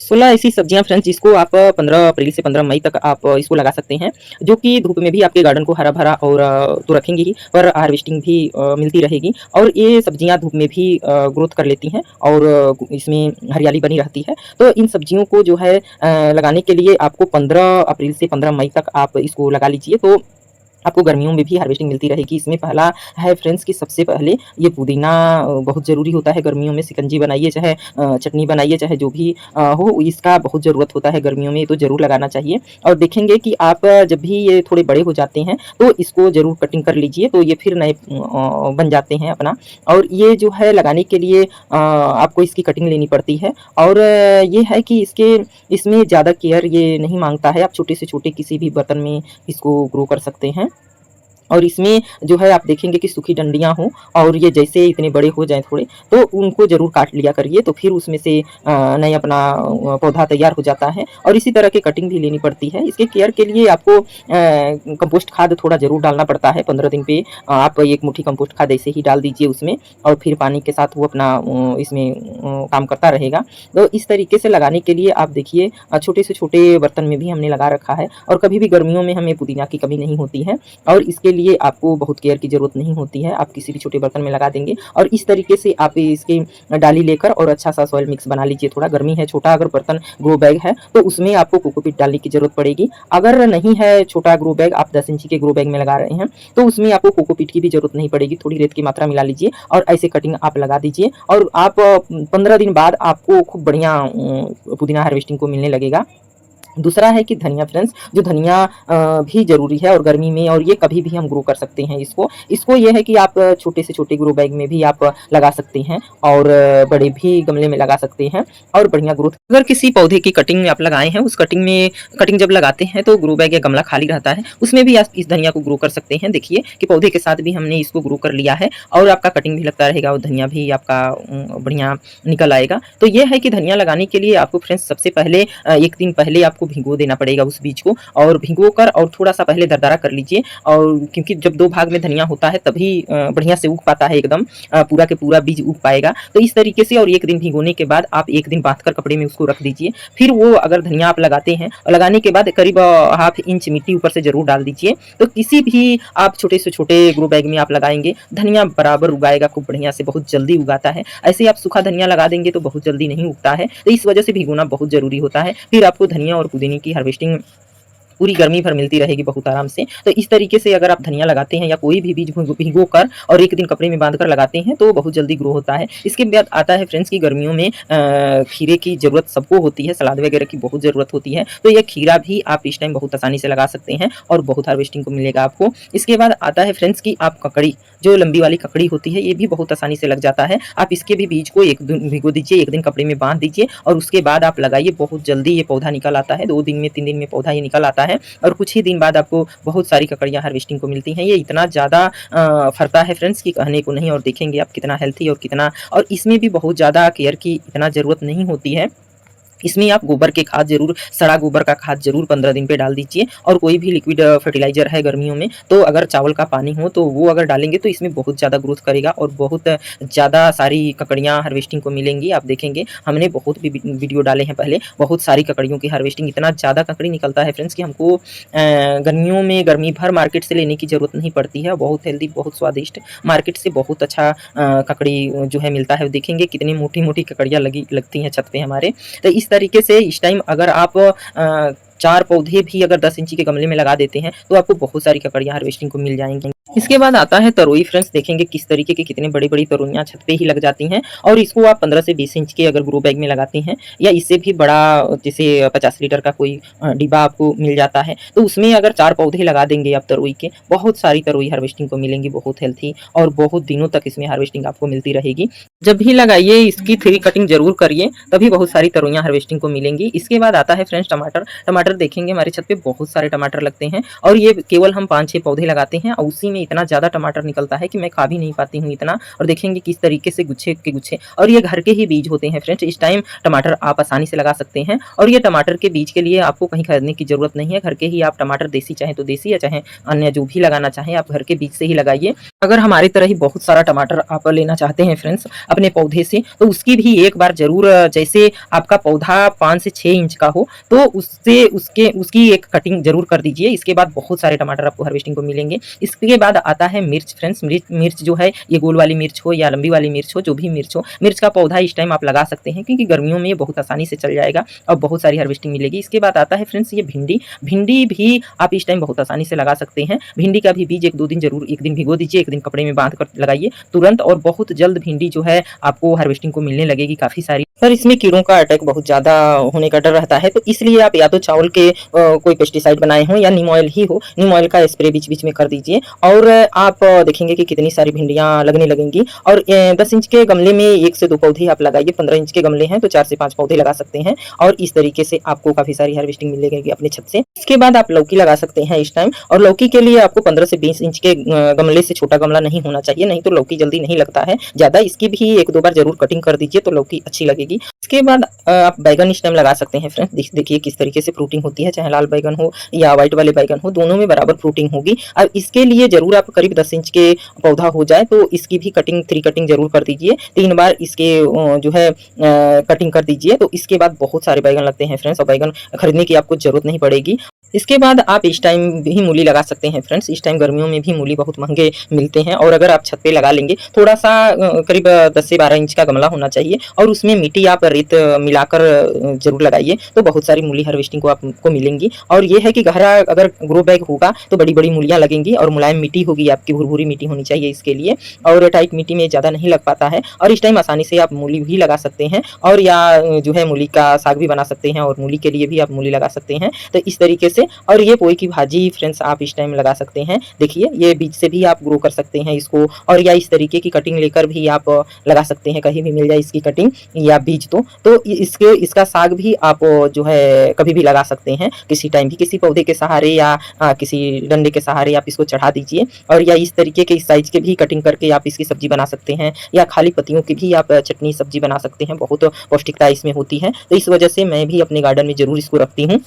16 ऐसी सब्जियां फ्रेंड्स जिसको आप 15 अप्रैल से 15 मई तक आप इसको लगा सकते हैं, जो कि धूप में भी आपके गार्डन को हरा-भरा और तो रखेंगी ही, पर हार्वेस्टिंग भी मिलती रहेगी और ये सब्जियां धूप में भी ग्रोथ कर लेती हैं और इसमें हरियाली बनी रहती है। तो इन सब्जियों को जो है लगाने के लिए आपको 15 अप्रैल से 15 मई तक आप इसको लगा लीजिए, तो आपको गर्मियों में भी हार्वेस्टिंग मिलती रहेगी। इसमें पहला है फ्रेंड्स कि सबसे पहले ये पुदीना बहुत ज़रूरी होता है गर्मियों में। शिकंजी बनाइए, चाहे चटनी बनाइए, चाहे जो भी हो, इसका बहुत ज़रूरत होता है गर्मियों में, तो ज़रूर लगाना चाहिए। और देखेंगे कि आप जब भी ये थोड़े बड़े हो जाते हैं तो इसको ज़रूर कटिंग कर लीजिए, तो ये फिर नए बन जाते हैं अपना। और ये जो है लगाने के लिए आपको इसकी कटिंग लेनी पड़ती है और ये है कि इसमें ज़्यादा केयर ये नहीं मांगता है। आप छोटे से छोटे किसी भी बर्तन में इसको ग्रो कर सकते हैं। और इसमें जो है आप देखेंगे कि सूखी डंडियाँ हों और ये जैसे इतने बड़े हो जाएँ थोड़े, तो उनको ज़रूर काट लिया करिए, तो फिर उसमें से नए अपना पौधा तैयार हो जाता है। और इसी तरह की कटिंग भी लेनी पड़ती है। इसके केयर के लिए आपको कंपोस्ट खाद थोड़ा ज़रूर डालना पड़ता है। 15 दिन पे आप 1 मुट्ठी कंपोस्ट खाद ऐसे ही डाल दीजिए उसमें और फिर पानी के साथ वो अपना इसमें काम करता रहेगा। तो इस तरीके से लगाने के लिए आप देखिए छोटे से छोटे बर्तन में भी हमने लगा रखा है और कभी भी गर्मियों में हमें पुदीना की कमी नहीं होती है। और इसके लिए आपको बहुत केयर की ज़रूरत नहीं होती है, आप किसी भी छोटे बर्तन में लगा देंगे। और इस तरीके से आप इसकी डाली लेकर और अच्छा सा सॉइल मिक्स बना लीजिए। थोड़ा गर्मी है, छोटा अगर बर्तन ग्रो बैग है तो उसमें आपको कोकोपीट डालने की ज़रूरत पड़ेगी। अगर नहीं है छोटा ग्रो बैग, आप 10 इंची के ग्रो बैग में लगा रहे हैं तो उसमें आपको कोकोपीट की भी ज़रूरत नहीं पड़ेगी। थोड़ी रेत की मात्रा मिला लीजिए और ऐसे कटिंग आप लगा दीजिए और आप 15 दिन बाद आपको खूब बढ़िया पुदीना हार्वेस्टिंग को मिलने लगेगा। दूसरा है कि धनिया फ्रेंड्स, जो धनिया भी ज़रूरी है और गर्मी में, और ये कभी भी हम ग्रो कर सकते हैं इसको। इसको ये है कि आप छोटे से छोटे ग्रो बैग में भी आप लगा सकते हैं और बड़े भी गमले में लगा सकते हैं और बढ़िया ग्रोथ। अगर किसी पौधे की कटिंग आप लगाए हैं, उस कटिंग जब लगाते हैं तो ग्रो बैग या गमला खाली रहता है, उसमें भी आप इस धनिया को ग्रो कर सकते हैं। देखिए कि पौधे के साथ भी हमने इसको ग्रो कर लिया है और आपका कटिंग भी लगता रहेगा और धनिया भी आपका बढ़िया निकल आएगा। तो ये है कि धनिया लगाने के लिए आपको फ्रेंड्स सबसे पहले 1 दिन पहले आपको भिगो देना पड़ेगा उस बीज को, और भिगोकर और थोड़ा-सा पहले दरदरा कर लीजिए। और क्योंकि जब 2 भाग में धनिया होता है तभी बढ़िया से उग पाता है, एकदम पूरा के पूरा बीज उग पाएगा। तो इस तरीके से और 1 दिन भिगोने के बाद आप 1 दिन बाँध कर कपड़े में उसको रख दीजिए। फिर वो अगर धनिया आप लगाते हैं और लगाने के बाद करीब ½ इंच मिट्टी ऊपर से ज़रूर डाल दीजिए। तो किसी भी आप छोटे से छोटे ग्रो बैग में आप लगाएँगे, धनिया बराबर उगाएगा खूब बढ़िया से, बहुत जल्दी उगाता है। ऐसे आप सूखा धनिया लगा देंगे तो बहुत जल्दी नहीं उगता है, तो इस वजह से भिगोना बहुत ज़रूरी होता है। फिर आपको धनिया और पुदीने की हार्वेस्टिंग पूरी गर्मी भर मिलती रहेगी बहुत आराम से। तो इस तरीके से अगर आप धनिया लगाते हैं या कोई भी बीज भिगो कर और 1 दिन कपड़े में बाँध कर लगाते हैं तो बहुत जल्दी ग्रो होता है। इसके बाद आता है फ्रेंड्स कि गर्मियों में खीरे की ज़रूरत सबको होती है, सलाद वगैरह की बहुत ज़रूरत होती है। तो ये खीरा भी आप इस टाइम बहुत आसानी से लगा सकते हैं और बहुत हार्वेस्टिंग को मिलेगा आपको। इसके बाद आता है फ्रेंड्स कि आप ककड़ी, जो लंबी वाली ककड़ी होती है, ये भी बहुत आसानी से लग जाता है। आप इसके भी बीज को 1 दिन भिगो दीजिए, 1 दिन कपड़े में बाँध दीजिए और उसके बाद आप लगाइए, बहुत जल्दी ये पौधा निकल आता है। 2 दिन में, 3 दिन में पौधा ये निकल आता है और कुछ ही दिन बाद आपको बहुत सारी ककड़ियाँ हार्वेस्टिंग को मिलती हैं। ये इतना ज़्यादा फरता है फ्रेंड्स कि कहने को नहीं, और देखेंगे आप कितना हेल्थी और कितना, और इसमें भी बहुत ज़्यादा केयर की इतना ज़रूरत नहीं होती है। इसमें आप गोबर के खाद ज़रूर, सड़ा गोबर का खाद ज़रूर 15 दिन पे डाल दीजिए और कोई भी लिक्विड फर्टिलाइज़र है गर्मियों में, तो अगर चावल का पानी हो तो वो अगर डालेंगे तो इसमें बहुत ज़्यादा ग्रोथ करेगा और बहुत ज़्यादा सारी ककड़ियाँ हार्वेस्टिंग को मिलेंगी। आप देखेंगे हमने बहुत भी वीडियो डाले हैं पहले, बहुत सारी ककड़ियों की हार्वेस्टिंग, इतना ज़्यादा ककड़ी निकलता है फ्रेंड्स कि हमको गर्मियों में गर्मी भर मार्केट से लेने की ज़रूरत नहीं पड़ती है। बहुत हेल्दी, बहुत स्वादिष्ट, मार्केट से बहुत अच्छा ककड़ी जो है मिलता है। देखेंगे कितनी मोटी-मोटी ककड़ियाँ लगती हैं छत पे हमारे। तो इस तरीके से इस टाइम अगर आप 4 पौधे भी अगर 10 इंची के गमले में लगा देते हैं तो आपको बहुत सारी ककड़ियाँ हार्वेस्टिंग को मिल जाएँगी। इसके बाद आता है तरोई फ्रेंड्स, देखेंगे किस तरीके की कितनी बड़ी-बड़ी तरोइयाँ छत पे ही लग जाती हैं और इसको आप 15 से 20 इंच के अगर ग्रो बैग में लगाते हैं या इससे भी बड़ा, जैसे 50 लीटर का कोई डिब्बा आपको मिल जाता है, तो उसमें अगर 4 पौधे लगा देंगे आप तरोई के, बहुत सारी तरोई हार्वेस्टिंग को मिलेंगी, बहुत हेल्थी, और बहुत दिनों तक इसमें हार्वेस्टिंग आपको मिलती रहेगी। जब भी लगाइए इसकी 3 कटिंग ज़रूर करिए, तभी बहुत सारी तरोइयाँ हार्वेस्टिंग को मिलेंगी। इसके बाद आता है फ्रेंड्स टमाटर। टमाटर देखेंगे हमारे छत पे बहुत सारे टमाटर लगते हैं और ये केवल हम 5-6 पौधे लगाते हैं और उसी में इतना ज़्यादा टमाटर निकलता है कि मैं खा भी नहीं पाती हूँ इतना। और देखेंगे किस तरीके से गुच्छे के गुच्छे, और ये घर के ही बीज होते हैं फ्रेंड्स। इस टाइम टमाटर आप आसानी से लगा सकते हैं और ये टमाटर के बीज के लिए आपको कहीं खरीदने की ज़रूरत नहीं है। घर के ही आप टमाटर, देसी चाहें तो देसी या चाहें अन्य जो भी लगाना चाहें आप घर के बीज से ही लगाइए। अगर हमारी तरह ही बहुत सारा टमाटर आप लेना चाहते हैं फ्रेंड्स अपने पौधे से, तो उसकी भी एक बार ज़रूर जैसे आपका पौधा 5 से 6 इंच का हो, तो उससे उसके उसकी एक कटिंग ज़रूर कर दीजिए। इसके बाद बहुत सारे टमाटर आपको हार्वेस्टिंग को मिलेंगे। इसके बाद आता है मिर्च फ्रेंड्स, मिर्च जो है ये गोल वाली मिर्च हो या लंबी वाली मिर्च हो, जो भी मिर्च हो, मिर्च का पौधा इस टाइम आप लगा सकते हैं क्योंकि गर्मियों में ये बहुत आसानी से चल जाएगा और बहुत सारी हार्वेस्टिंग मिलेगी। इसके बाद आता है फ्रेंड्स ये भिंडी, भिंडी भी आप इस टाइम बहुत आसानी से लगा सकते हैं। भिंडी का भी बीज 1-2 दिन ज़रूर, एक दिन भिगो दीजिए, एक दिन कपड़े में बांध कर लगाइए तुरंत, और बहुत जल्द भिंडी जो है आपको हार्वेस्टिंग को मिलने लगेगी काफ़ी सारी। पर इसमें कीड़ों का अटैक बहुत ज़्यादा होने का डर रहता है, तो इसलिए आप या तो चावल के कोई पेस्टिसाइड बनाए हों या नीम ऑयल ही हो, नीम ऑयल का स्प्रे बीच-बीच में कर दीजिए और आप देखेंगे कि कितनी सारी भिंडियाँ लगने लगेंगी। और 10 इंच के गमले में 1 से 2 पौधे आप लगाइए, 15 इंच के गमले हैं तो 4 से 5 पौधे लगा सकते हैं और इस तरीके से आपको काफ़ी सारी हार्वेस्टिंग मिल लगेगी अपने छत से। इसके बाद आप लौकी लगा सकते हैं इस टाइम, और लौकी के लिए आपको 15 से 20 इंच के गमले से छोटा गमला नहीं होना चाहिए, नहीं तो लौकी जल्दी नहीं लगता है ज़्यादा। इसकी भी 1-2 बार ज़रूर कटिंग कर दीजिए तो लौकी अच्छी लगेगी। इसके बाद आप बैगन इस टाइम लगा सकते हैं फ्रेंड्स। देखिए किस तरीके से फ्रूटिंग होती है, चाहे लाल बैगन हो या व्हाइट वाले बैगन हो, दोनों में बराबर फ्रूटिंग होगी। और इसके लिए ज़रूर आप करीब 10 इंच के पौधा हो जाए तो इसकी भी कटिंग 3 कटिंग ज़रूर कर दीजिए, 3 बार इसके जो है कटिंग कर दीजिए, तो इसके बाद बहुत सारे बैगन लगते हैं फ्रेंड्स और बैगन खरीदने की आपको ज़रूरत नहीं पड़ेगी। इसके बाद आप इस टाइम भी मूली लगा सकते हैं फ्रेंड्स। इस टाइम गर्मियों में भी मूली बहुत महंगे मिलते हैं, और अगर आप छत पे लगा लेंगे, थोड़ा सा करीब 10 से 12 इंच का गमला होना चाहिए और उसमें मिट्टी आप रेत मिलाकर ज़रूर लगाइए, तो बहुत सारी मूली हार्वेस्टिंग को आपको मिलेंगी। और ये है कि गहरा अगर ग्रो बैग होगा तो बड़ी-बड़ी मूलियाँ लगेंगी और मुलायम मिट्टी होगी आपकी, भुरभुरी मिट्टी होनी चाहिए इसके लिए, और टाइट मिट्टी में ज़्यादा नहीं लग पाता है। और इस टाइम आसानी से आप मूली भी लगा सकते हैं और या जो है मूली का साग भी बना सकते हैं और मूली के लिए भी आप मूली लगा सकते हैं। तो इस तरीके से, और ये पोई की भाजी फ्रेंड्स आप इस टाइम लगा सकते हैं। देखिए ये बीज से भी आप ग्रो कर सकते हैं इसको, और या इस तरीके की कटिंग लेकर भी आप लगा सकते हैं, कहीं भी मिल जाए इसकी कटिंग या बीज तो इसका साग भी आप जो है कभी भी लगा सकते हैं, किसी टाइम भी किसी पौधे के सहारे या किसी डंडे के सहारे आप इसको चढ़ा दीजिए, और या इस तरीके के इस साइज के भी कटिंग करके आप इसकी सब्जी बना सकते हैं, या खाली पत्तियों की भी आप चटनी सब्जी बना सकते हैं। बहुत पौष्टिकता इसमें होती है, तो इस वजह से मैं भी अपने गार्डन में ज़रूर इसको रखती हूँ।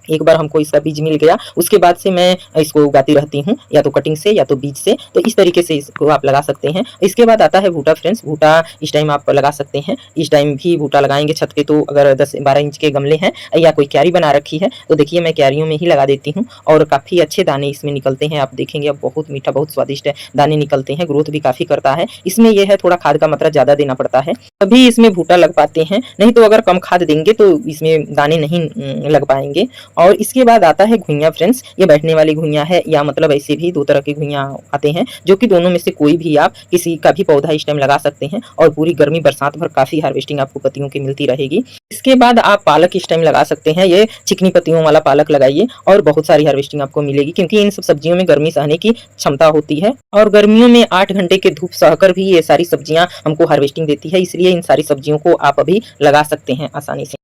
एक बार हमको इसका बीज मिल गया, उसके बाद से मैं इसको उगाती रहती हूँ, या तो कटिंग से या तो बीज से, तो इस तरीके से इसको आप लगा सकते हैं। इसके बाद आता है भुट्टा फ्रेंड्स। भुट्टा इस टाइम आप लगा सकते हैं, इस टाइम भी भुट्टा लगाएंगे छत पे, तो अगर 10-12 इंच के गमले हैं या कोई क्यारी बना रखी है तो देखिए मैं क्यारियों में ही लगा देती हूँ, और काफ़ी अच्छे दाने इसमें निकलते हैं। आप देखेंगे अब बहुत मीठा, बहुत स्वादिष्ट दाने निकलते हैं, ग्रोथ भी काफ़ी करता है। इसमें यह है थोड़ा खाद का मात्रा ज़्यादा देना पड़ता है, तभी इसमें भुट्टा लग पाते हैं, नहीं तो अगर कम खाद देंगे तो इसमें दाने नहीं लग पाएंगे। और इसके बाद आता है घुइयां फ्रेंड्स। ये बैठने वाली घुइयां है, या मतलब ऐसे भी 2 तरह की घुइयां आते हैं, जो कि दोनों में से कोई भी आप किसी का भी पौधा इस टाइम लगा सकते हैं, और पूरी गर्मी बरसात भर काफ़ी हार्वेस्टिंग आपको पत्तियों की मिलती रहेगी। इसके बाद आप पालक इस टाइम लगा सकते हैं, ये चिकनी पत्तियों वाला पालक लगाइए और बहुत सारी हार्वेस्टिंग आपको मिलेगी, क्योंकि इन सब सब्जियों में गर्मी सहने की क्षमता होती है, और गर्मियों में 8 घंटे के धूप सहकर भी ये सारी सब्जियां हमको हार्वेस्टिंग देती है, इसलिए इन सारी सब्जियों को आप अभी लगा सकते हैं आसानी से।